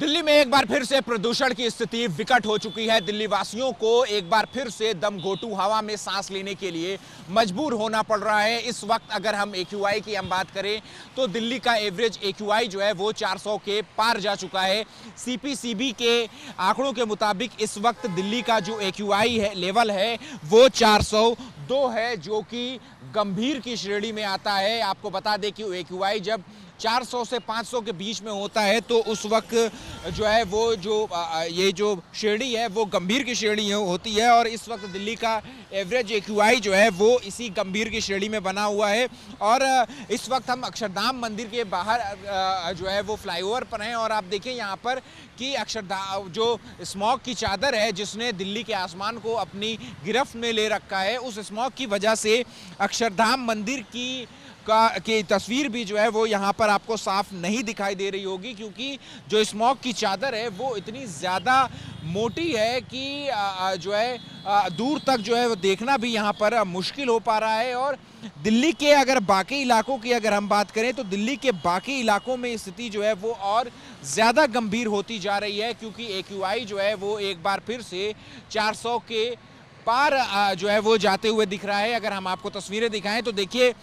दिल्ली में एक बार फिर से प्रदूषण की स्थिति विकट हो चुकी है। दिल्ली वासियों को एक बार फिर से दम घोंटू हवा में सांस लेने के लिए मजबूर होना पड़ रहा है। इस वक्त अगर हम AQI की हम बात करें तो दिल्ली का एवरेज AQI जो है वो 400 के पार जा चुका है। CPCB के आंकड़ों के मुताबिक इस वक्त दिल्ली का जो AQI है लेवल है वो 402 है, जो कि गंभीर की श्रेणी में आता है। आपको बता दें कि AQI जब 400 से 500 के बीच में होता है तो उस वक्त जो है वो ये जो श्रेणी है वो गंभीर की श्रेणी होती है, और इस वक्त दिल्ली का एवरेज AQI जो है वो इसी गंभीर की श्रेणी में बना हुआ है। और इस वक्त हम अक्षरधाम मंदिर के बाहर जो है वो फ्लाईओवर पर हैं, और आप देखें यहाँ पर कि अक्षरधाम जो स्मॉग की चादर है जिसने दिल्ली के आसमान को अपनी गिरफ्त में ले रखा है, उस स्मॉग की वजह से अक्षरधाम मंदिर की तस्वीर भी जो है वो यहाँ पर आपको साफ नहीं दिखाई दे रही होगी, क्योंकि जो स्मॉग की चादर है वो इतनी ज़्यादा मोटी है कि जो है दूर तक जो है वो देखना भी यहाँ पर मुश्किल हो पा रहा है। और दिल्ली के अगर बाकी इलाकों की अगर हम बात करें तो दिल्ली के बाकी इलाकों में स्थिति जो है वो और ज़्यादा गंभीर होती जा रही है, क्योंकि AQI जो है वो एक बार फिर से 400 के पार जो है वो जाते हुए दिख रहा है। अगर हम आपको तस्वीरें दिखाएं तो देखिए,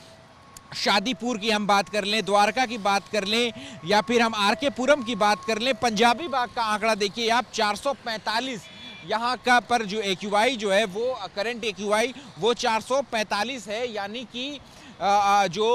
शादीपुर की हम बात कर लें, द्वारका की बात कर लें, या फिर हम RK पुरम की बात कर लें, पंजाबी बाग का आंकड़ा देखिए आप 445 यहाँ का पर जो AQI जो है वो करंट AQI वो 445 है, यानी कि जो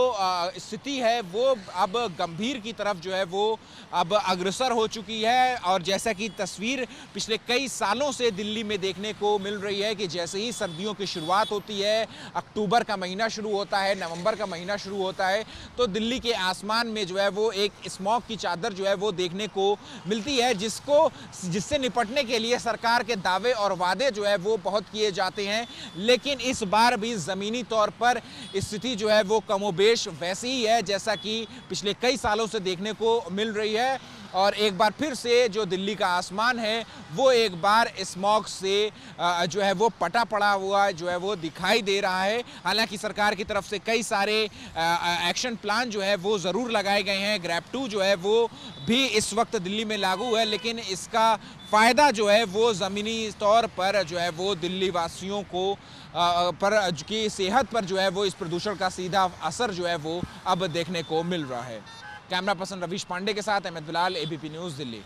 स्थिति है वो अब गंभीर की तरफ जो है वो अब अग्रसर हो चुकी है। और जैसा कि तस्वीर पिछले कई सालों से दिल्ली में देखने को मिल रही है कि जैसे ही सर्दियों की शुरुआत होती है, अक्टूबर का महीना शुरू होता है, नवंबर का महीना शुरू होता है, तो दिल्ली के आसमान में जो है वो एक स्मॉग की चादर जो है वो देखने को मिलती है, जिससे निपटने के लिए सरकार के दावे और वादे जो है वो बहुत किए जाते हैं। लेकिन इस बार भी ज़मीनी तौर पर स्थिति जो है वो कमोबेश वैसी ही है जैसा कि पिछले कई सालों से देखने को मिल रही है। और एक बार फिर से जो दिल्ली का आसमान है वो एक बार स्मॉग से जो है वो पटा पड़ा हुआ जो है वो दिखाई दे रहा है। हालांकि सरकार की तरफ से कई सारे एक्शन प्लान जो है वो ज़रूर लगाए गए हैं। ग्रैब 2 जो है वो भी इस वक्त दिल्ली में लागू है, लेकिन इसका फ़ायदा जो है वो ज़मीनी तौर पर जो है वो दिल्ली वासियों को पर की सेहत पर जो है वो इस प्रदूषण का सीधा असर जो है वो अब देखने को मिल रहा है। कैमरा पर्सन रवीश पांडे के साथ अहमद बिलाल, ABP न्यूज़, दिल्ली।